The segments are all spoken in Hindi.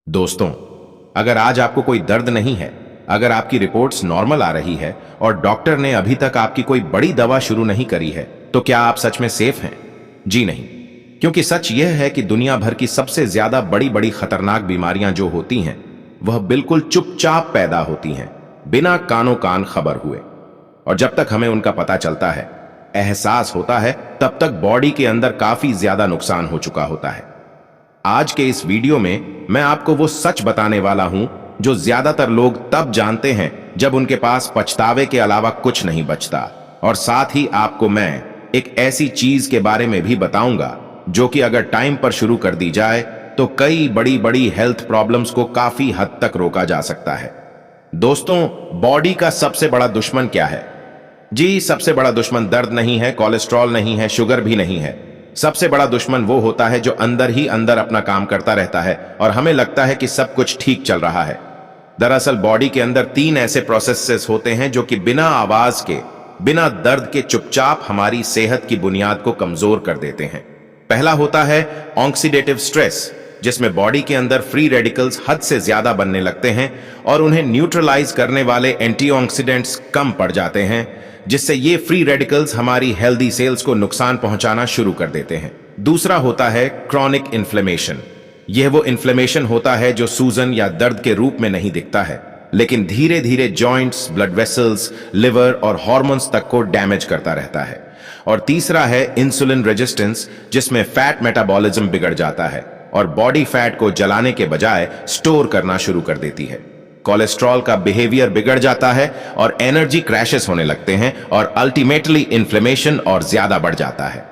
दोस्तों, अगर आज आपको कोई दर्द नहीं है, अगर आपकी रिपोर्ट्स नॉर्मल आ रही है और डॉक्टर ने अभी तक आपकी कोई बड़ी दवा शुरू नहीं करी है, तो क्या आप सच में सेफ हैं? जी नहीं, क्योंकि सच यह है कि दुनिया भर की सबसे ज्यादा बड़ी बड़ी खतरनाक बीमारियां जो होती हैं, वह बिल्कुल चुपचाप पैदा होती हैं, बिना कानो कान खबर हुए। और जब तक हमें उनका पता चलता है, एहसास होता है, तब तक बॉडी के अंदर काफी ज्यादा नुकसान हो चुका होता है। आज के इस वीडियो में मैं आपको वो सच बताने वाला हूं जो ज्यादातर लोग तब जानते हैं जब उनके पास पछतावे के अलावा कुछ नहीं बचता। और साथ ही आपको मैं एक ऐसी चीज के बारे में भी बताऊंगा जो कि अगर टाइम पर शुरू कर दी जाए तो कई बड़ी बड़ी हेल्थ प्रॉब्लम्स को काफी हद तक रोका जा सकता है। दोस्तों, बॉडी का सबसे बड़ा दुश्मन क्या है? जी, सबसे बड़ा दुश्मन दर्द नहीं है, कोलेस्ट्रॉल नहीं है, शुगर भी नहीं है। सबसे बड़ा दुश्मन वो होता है जो अंदर ही अंदर अपना काम करता रहता है और हमें लगता है कि सब कुछ ठीक चल रहा है। दरअसल बॉडी के अंदर 3 ऐसे प्रोसेसेस होते हैं जो कि बिना आवाज के, बिना दर्द के चुपचाप हमारी सेहत की बुनियाद को कमजोर कर देते हैं। पहला होता है ऑक्सीडेटिव स्ट्रेस, जिसमें बॉडी के अंदर फ्री रेडिकल्स हद से ज्यादा बनने लगते हैं और उन्हें न्यूट्रलाइज करने वाले एंटीऑक्सीडेंट्स कम पड़ जाते हैं, जिससे ये फ्री रेडिकल्स हमारी हेल्दी सेल्स को नुकसान पहुंचाना शुरू कर देते हैं। दूसरा होता है क्रॉनिक इन्फ्लेमेशन। यह वो इन्फ्लेमेशन होता है जो सूजन या दर्द के रूप में नहीं दिखता है, लेकिन धीरे धीरे जॉइंट्स, ब्लड वेसल्स, लिवर और हार्मोन्स तक को डैमेज करता रहता है। और तीसरा है इंसुलिन रेजिस्टेंस, जिसमें फैट मेटाबॉलिज्म बिगड़ जाता है और बॉडी फैट को जलाने के बजाय स्टोर करना शुरू कर देती है। कोलेस्ट्रॉल का बिहेवियर बिगड़ जाता है और एनर्जी क्रैशेस होने लगते हैं और अल्टीमेटली इन्फ्लेमेशन और ज्यादा बढ़ जाता है।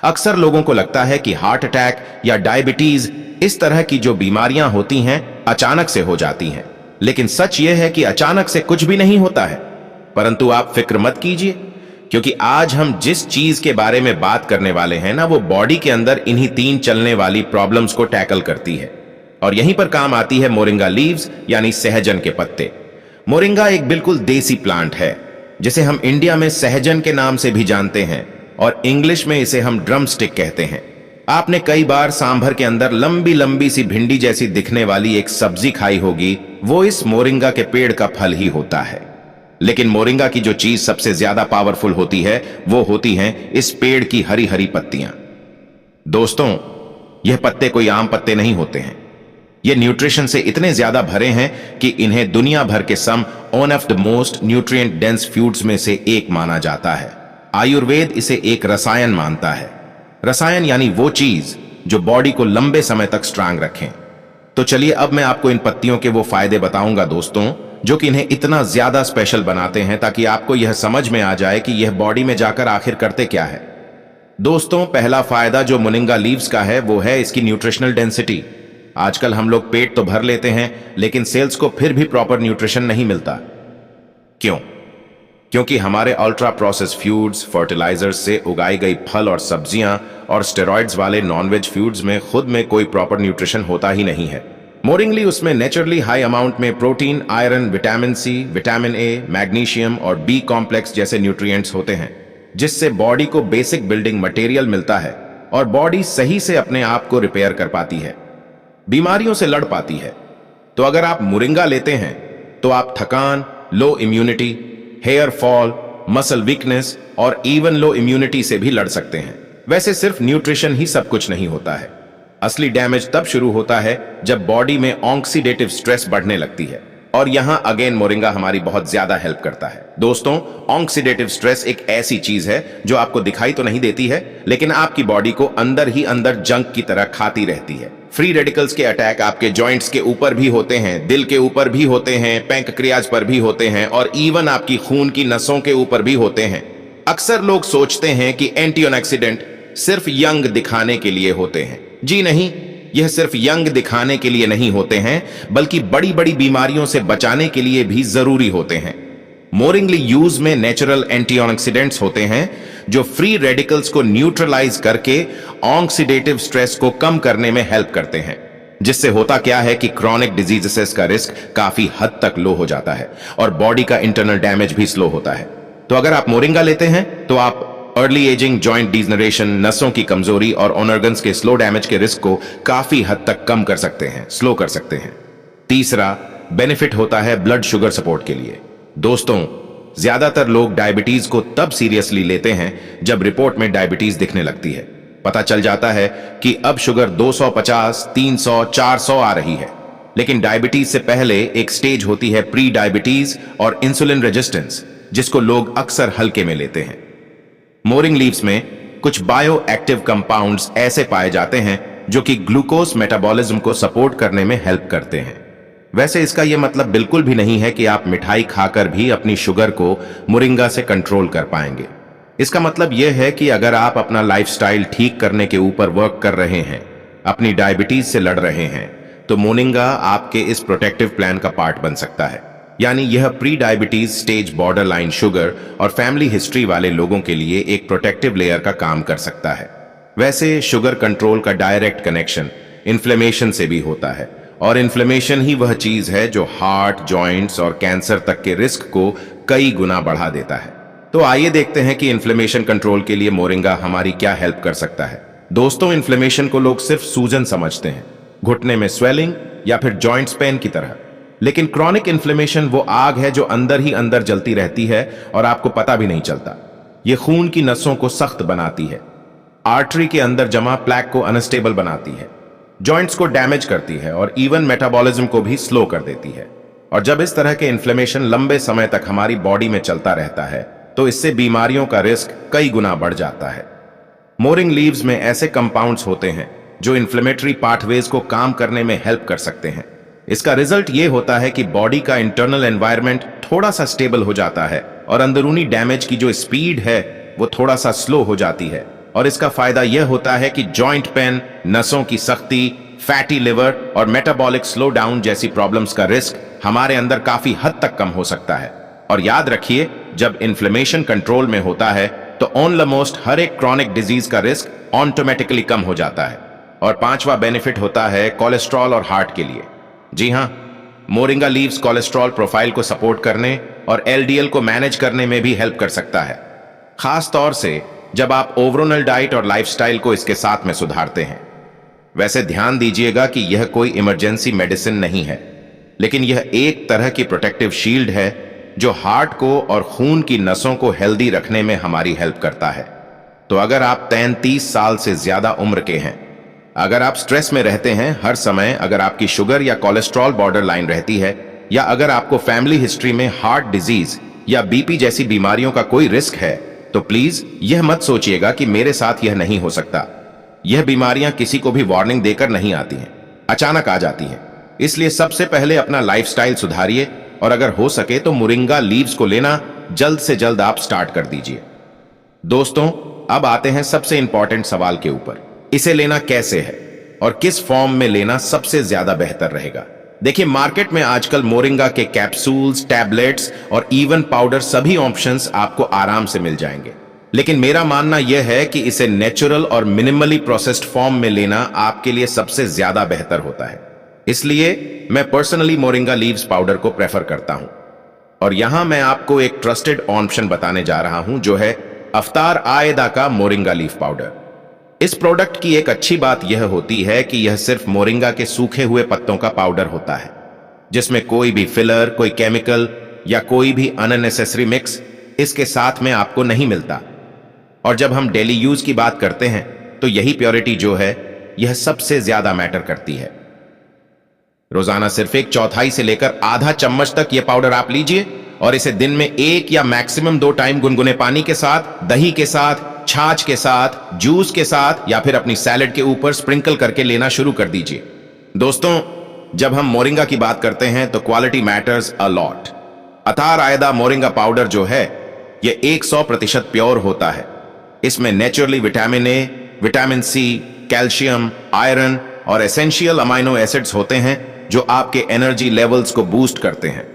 अक्सर लोगों को लगता है कि हार्ट अटैक या डायबिटीज, इस तरह की जो बीमारियां होती हैं, अचानक से हो जाती हैं, लेकिन सच यह है कि अचानक से कुछ भी नहीं होता है। परंतु आप फिक्र मत कीजिए, क्योंकि आज हम जिस चीज के बारे में बात करने वाले हैं ना, वो बॉडी के अंदर इन्हीं 3 चलने वाली प्रॉब्लम्स को टैकल करती है। और यहीं पर काम आती है मोरिंगा लीव्स, यानी सहजन के पत्ते। मोरिंगा एक बिल्कुल देसी प्लांट है, जिसे हम इंडिया में सहजन के नाम से भी जानते हैं और इंग्लिश में इसे हम ड्रम स्टिक कहते हैं। आपने कई बार सांभर के अंदर लंबी लंबी सी भिंडी जैसी दिखने वाली एक सब्जी खाई होगी, वो इस मोरिंगा के पेड़ का फल ही होता है। लेकिन मोरिंगा की जो चीज सबसे ज्यादा पावरफुल होती है, वो होती हैं इस पेड़ की हरी हरी पत्तियां। दोस्तों, यह पत्ते कोई आम पत्ते नहीं होते हैं। ये न्यूट्रिशन से इतने ज्यादा भरे हैं कि इन्हें दुनिया भर के some one of the most nutrient dense foods में से एक माना जाता है। आयुर्वेद इसे एक रसायन मानता है। रसायन यानी वो चीज जो बॉडी को लंबे समय तक स्ट्रांग रखें। तो चलिए अब मैं आपको इन पत्तियों के वो फायदे बताऊंगा दोस्तों, जो कि इन्हें इतना ज्यादा स्पेशल बनाते हैं, ताकि आपको यह समझ में आ जाए कि यह बॉडी में जाकर आखिर करते क्या है। दोस्तों, पहला फायदा जो मोरिंगा लीव्स का है, वो है इसकी न्यूट्रिशनल डेंसिटी। आजकल हम लोग पेट तो भर लेते हैं, लेकिन सेल्स को फिर भी प्रॉपर न्यूट्रिशन नहीं मिलता। क्यों? क्योंकि हमारे अल्ट्रा प्रोसेस फूड्स, फर्टिलाइजर्स से उगाई गई फल और सब्जियां और स्टेरॉइड्स वाले नॉनवेज फूड्स में खुद में कोई प्रॉपर न्यूट्रिशन होता ही नहीं है। मोरिंगली उसमें नेचुरली हाई अमाउंट में protein, iron, vitamin C, vitamin A, magnesium और बी कॉम्प्लेक्स जैसे न्यूट्रिएंट्स होते हैं, जिससे बॉडी को बेसिक बिल्डिंग मटेरियल मिलता है और बॉडी सही से अपने आप को रिपेयर कर पाती है, बीमारियों से लड़ पाती है। तो अगर आप मोरिंगा लेते हैं तो आप थकान, low immunity, hair fall, muscle weakness और इवन लो इम्यूनिटी से भी लड़ सकते हैं। वैसे सिर्फ न्यूट्रिशन ही सब कुछ नहीं होता है। असली डैमेज तब शुरू होता है जब बॉडी में ऑक्सीडेटिव स्ट्रेस बढ़ने लगती है, और यहां अगेन मोरिंगा हमारी बहुत ज्यादा हेल्प करता है। दोस्तों, ऑक्सीडेटिव स्ट्रेस एक ऐसी चीज है जो आपको दिखाई तो नहीं देती है, लेकिन आपकी बॉडी को अंदर ही अंदर जंक की तरह खाती रहती है। फ्री रेडिकल्स के अटैक आपके जॉइंट्स के ऊपर भी होते हैं, दिल के ऊपर भी होते हैं, पैंक्रियाज पर भी होते हैं और इवन आपकी खून की नसों के ऊपर भी होते हैं। अक्सर लोग सोचते हैं कि एंटीऑक्सीडेंट सिर्फ यंग दिखाने के लिए होते हैं। जी नहीं, यह सिर्फ यंग दिखाने के लिए नहीं होते हैं, बल्कि बड़ी बड़ी बीमारियों से बचाने के लिए भी जरूरी होते हैं। मोरिंगली यूज में नेचुरल एंटीऑक्सीडेंट्स होते हैं जो फ्री रेडिकल्स को न्यूट्रलाइज करके ऑक्सीडेटिव स्ट्रेस को कम करने में हेल्प करते हैं, जिससे होता क्या है कि क्रॉनिक डिजीजेस का रिस्क काफी हद तक लो हो जाता है और बॉडी का इंटरनल डैमेज भी स्लो होता है। तो अगर आप मोरिंगा लेते हैं तो आप अर्ली एजिंग, जॉइंट डिजनरेशन, नसों की कमजोरी और ऑर्गन्स के स्लो डैमेज के रिस्क को काफी हद तक कम कर सकते हैं, स्लो कर सकते हैं। तीसरा बेनिफिट होता है ब्लड शुगर सपोर्ट के लिए। दोस्तों, ज्यादातर लोग डायबिटीज को तब सीरियसली लेते हैं जब रिपोर्ट में डायबिटीज दिखने लगती है। पता चल जाता है कि अब शुगर 250, 300, 400 आ रही है। लेकिन डायबिटीज से पहले एक स्टेज होती है प्री डायबिटीज और इंसुलिन रेजिस्टेंस, जिसको लोग अक्सर हल्के में लेते हैं। मोरिंग लीव्स में कुछ बायो एक्टिव कंपाउंड्स ऐसे पाए जाते हैं जो कि ग्लूकोज मेटाबॉलिज्म को सपोर्ट करने में हेल्प करते हैं। वैसे इसका यह मतलब बिल्कुल भी नहीं है कि आप मिठाई खाकर भी अपनी शुगर को मोरिंगा से कंट्रोल कर पाएंगे। इसका मतलब यह है कि अगर आप अपना लाइफस्टाइल ठीक करने के ऊपर वर्क कर रहे हैं, अपनी डायबिटीज से लड़ रहे हैं, तो मोरिंगा आपके इस प्रोटेक्टिव प्लान का पार्ट बन सकता है। यानी यह pre diabetes stage, border line sugar और फैमिली हिस्ट्री वाले लोगों के लिए एक प्रोटेक्टिव लेयर का काम कर सकता है। वैसे शुगर कंट्रोल का डायरेक्ट कनेक्शन इन्फ्लेमेशन से भी होता है, और इन्फ्लेमेशन ही वह चीज है जो हार्ट, जॉइंट्स और कैंसर तक के रिस्क को कई गुना बढ़ा देता है। तो आइए देखते हैं कि इन्फ्लेमेशन कंट्रोल के लिए मोरिंगा हमारी क्या हेल्प कर सकता है। दोस्तों, इन्फ्लेमेशन को लोग सिर्फ सूजन समझते हैं, घुटने में स्वेलिंग या फिर जॉइंट्स पेन की तरह। लेकिन क्रॉनिक इन्फ्लेमेशन वो आग है जो अंदर ही अंदर जलती रहती है और आपको पता भी नहीं चलता। ये खून की नसों को सख्त बनाती है, आर्टरी के अंदर जमा प्लैक को अनस्टेबल बनाती है, जॉइंट्स को डैमेज करती है और इवन मेटाबॉलिज्म को भी स्लो कर देती है। और जब इस तरह के इन्फ्लेमेशन लंबे समय तक हमारी बॉडी में चलता रहता है तो इससे बीमारियों का रिस्क कई गुना बढ़ जाता है। मोरिंग लीव्स में ऐसे कंपाउंड्स होते हैं जो इन्फ्लेमेटरी पाथवेज को काम करने में हेल्प कर सकते हैं। इसका रिजल्ट यह होता है कि बॉडी का इंटरनल एनवायरनमेंट थोड़ा सा स्टेबल हो जाता है और अंदरूनी डैमेज की जो स्पीड है वो थोड़ा सा स्लो हो जाती है। और इसका फायदा यह होता है कि जॉइंट पेन, नसों की सख्ती, फैटी लिवर और मेटाबॉलिक स्लो डाउन जैसी प्रॉब्लम्स का रिस्क हमारे अंदर काफी हद तक कम हो सकता है। और याद रखिए, जब इन्फ्लेमेशन कंट्रोल में होता है तो ऑलमोस्ट हर एक क्रॉनिक डिजीज का रिस्क ऑटोमेटिकली कम हो जाता है। और पांचवा बेनिफिट होता है कोलेस्ट्रॉल और हार्ट के लिए। जी हां, मोरिंगा लीव्स कोलेस्ट्रॉल प्रोफाइल को सपोर्ट करने और एलडीएल को मैनेज करने में भी हेल्प कर सकता है, खास तौर से जब आप ओवरऑल डाइट और लाइफस्टाइल को इसके साथ में सुधारते हैं। वैसे ध्यान दीजिएगा कि यह कोई इमरजेंसी मेडिसिन नहीं है, लेकिन यह एक तरह की प्रोटेक्टिव शील्ड है जो हार्ट को और खून की नसों को हेल्दी रखने में हमारी हेल्प करता है। तो अगर आप 33 साल से ज्यादा उम्र के हैं, अगर आप स्ट्रेस में रहते हैं हर समय, अगर आपकी शुगर या कोलेस्ट्रॉल बॉर्डर लाइन रहती है, या अगर आपको फैमिली हिस्ट्री में हार्ट डिजीज या बीपी जैसी बीमारियों का कोई रिस्क है, तो प्लीज यह मत सोचिएगा कि मेरे साथ यह नहीं हो सकता। यह बीमारियां किसी को भी वार्निंग देकर नहीं आती हैं, अचानक आ जाती हैं। इसलिए सबसे पहले अपना लाइफस्टाइल सुधारिए और अगर हो सके तो मोरिंगा लीव्स को लेना जल्द से जल्द आप स्टार्ट कर दीजिए। दोस्तों, अब आते हैं सबसे इंपॉर्टेंट सवाल के ऊपर, इसे लेना कैसे है और किस फॉर्म में लेना सबसे ज्यादा बेहतर रहेगा। देखिए, मार्केट में आजकल मोरिंगा के कैप्सूल्स, टैबलेट्स और इवन पाउडर सभी ऑप्शंस आपको आराम से मिल जाएंगे। लेकिन मेरा मानना यह है कि इसे नेचुरल और मिनिमली प्रोसेस्ड फॉर्म में लेना आपके लिए सबसे ज्यादा बेहतर होता है। इसलिए मैं पर्सनली मोरिंगा लीव्स पाउडर को प्रेफर करता हूं। और यहां मैं आपको एक ट्रस्टेड ऑप्शन बताने जा रहा हूं, जो है अफ्तार आयदा का मोरिंगा लीफ पाउडर। इस प्रोडक्ट की एक अच्छी बात यह होती है कि यह सिर्फ मोरिंगा के सूखे हुए पत्तों का पाउडर होता है, जिसमें कोई भी फिलर, कोई केमिकल या कोई भी अननेसेसरी मिक्स इसके साथ में आपको नहीं मिलता। और जब हम डेली यूज की बात करते हैं तो यही प्योरिटी जो है यह सबसे ज्यादा मैटर करती है। रोजाना सिर्फ 1/4 से लेकर आधा चम्मच तक यह पाउडर आप लीजिए और इसे दिन में 1 या मैक्सिमम 2 टाइम गुनगुने पानी के साथ, दही के साथ, छाछ के साथ, जूस के साथ या फिर अपनी सैलेड के ऊपर स्प्रिंकल करके लेना शुरू कर दीजिए। दोस्तों, जब हम मोरिंगा की बात करते हैं तो क्वालिटी मैटर्स अ लॉट। अतार आयदा मोरिंगा पाउडर जो है यह 100% प्योर होता है। इसमें naturally vitamin A, vitamin C, calcium, iron और एसेंशियल अमाइनो एसिड्स होते हैं जो आपके एनर्जी लेवल्स को बूस्ट करते हैं,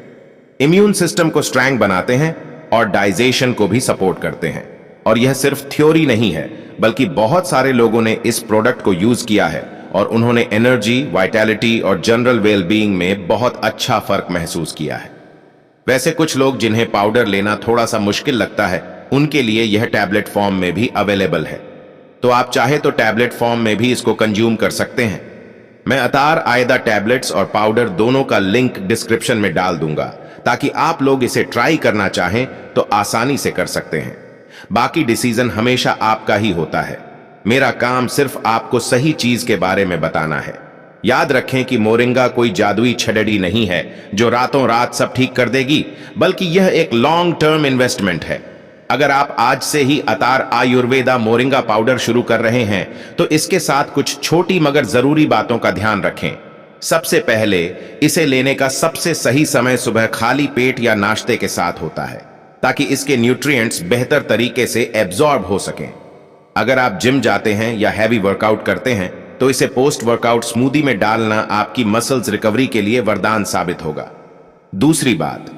इम्यून सिस्टम को स्ट्रांग बनाते हैं और डाइजेशन को भी सपोर्ट करते हैं। और यह सिर्फ थ्योरी नहीं है, बल्कि बहुत सारे लोगों ने इस प्रोडक्ट को यूज किया है और उन्होंने एनर्जी, वाइटैलिटी और जनरल वेलबीइंग में बहुत अच्छा फर्क महसूस किया है। वैसे कुछ लोग जिन्हें पाउडर लेना थोड़ा सा मुश्किल लगता है, उनके लिए यह टैबलेट फॉर्म में भी अवेलेबल है, तो आप चाहे तो टैबलेट फॉर्म में भी इसको कंज्यूम कर सकते हैं। मैं अतार आयदा टैबलेट्स और पाउडर दोनों का लिंक डिस्क्रिप्शन में डाल दूंगा, ताकि आप लोग इसे ट्राई करना चाहें तो आसानी से कर सकते हैं। बाकी डिसीजन हमेशा आपका ही होता है। मेरा काम सिर्फ आपको सही चीज के बारे में बताना है। याद रखें कि मोरिंगा कोई जादुई छड़ड़ी नहीं है जो रातों रात सब ठीक कर देगी, बल्कि यह एक लॉन्ग टर्म इन्वेस्टमेंट है। अगर आप आज से ही अतार आयुर्वेदा मोरिंगा पाउडर शुरू कर रहे हैं तो इसके साथ कुछ छोटी मगर जरूरी बातों का ध्यान रखें। सबसे पहले, इसे लेने का सबसे सही समय सुबह खाली पेट या नाश्ते के साथ होता है, ताकि इसके न्यूट्रिएंट्स बेहतर तरीके से एब्जॉर्ब हो सकें। अगर आप जिम जाते हैं या हैवी वर्कआउट करते हैं तो इसे पोस्ट वर्कआउट स्मूदी में डालना आपकी मसल्स रिकवरी के लिए वरदान साबित होगा। दूसरी बात,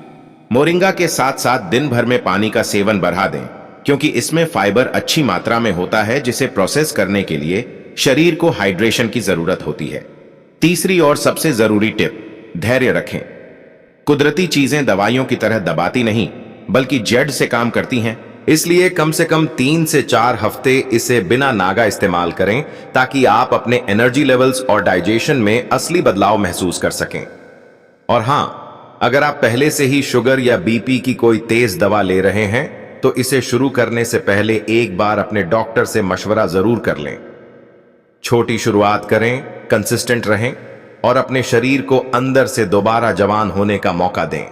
मोरिंगा के साथ साथ दिन भर में पानी का सेवन बढ़ा दें, क्योंकि इसमें फाइबर अच्छी मात्रा में होता है जिसे प्रोसेस करने के लिए शरीर को हाइड्रेशन की जरूरत होती है। तीसरी और सबसे जरूरी टिप, धैर्य रखें। कुदरती चीजें दवाइयों की तरह दबाती नहीं, बल्कि जड़ से काम करती हैं। इसलिए कम से कम 3 से 4 हफ्ते इसे बिना नागा इस्तेमाल करें, ताकि आप अपने एनर्जी लेवल्स और डाइजेशन में असली बदलाव महसूस कर सकें। और हां, अगर आप पहले से ही शुगर या बीपी की कोई तेज दवा ले रहे हैं तो इसे शुरू करने से पहले एक बार अपने डॉक्टर से मशवरा जरूर कर लें। छोटी शुरुआत करें, कंसिस्टेंट रहें और अपने शरीर को अंदर से दोबारा जवान होने का मौका दें।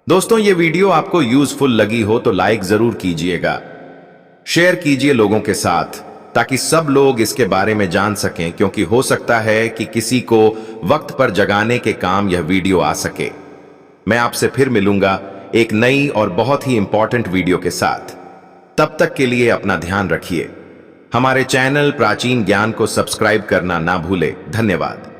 दोस्तों, ये वीडियो आपको यूजफुल लगी हो तो लाइक जरूर कीजिएगा, शेयर कीजिए लोगों के साथ, ताकि सब लोग इसके बारे में जान सकें, क्योंकि हो सकता है कि किसी को वक्त पर जगाने के काम यह वीडियो आ सके। मैं आपसे फिर मिलूंगा एक नई और बहुत ही इंपॉर्टेंट वीडियो के साथ। तब तक के लिए अपना ध्यान रखिए। हमारे चैनल प्राचीन ज्ञान को सब्सक्राइब करना ना भूले। धन्यवाद।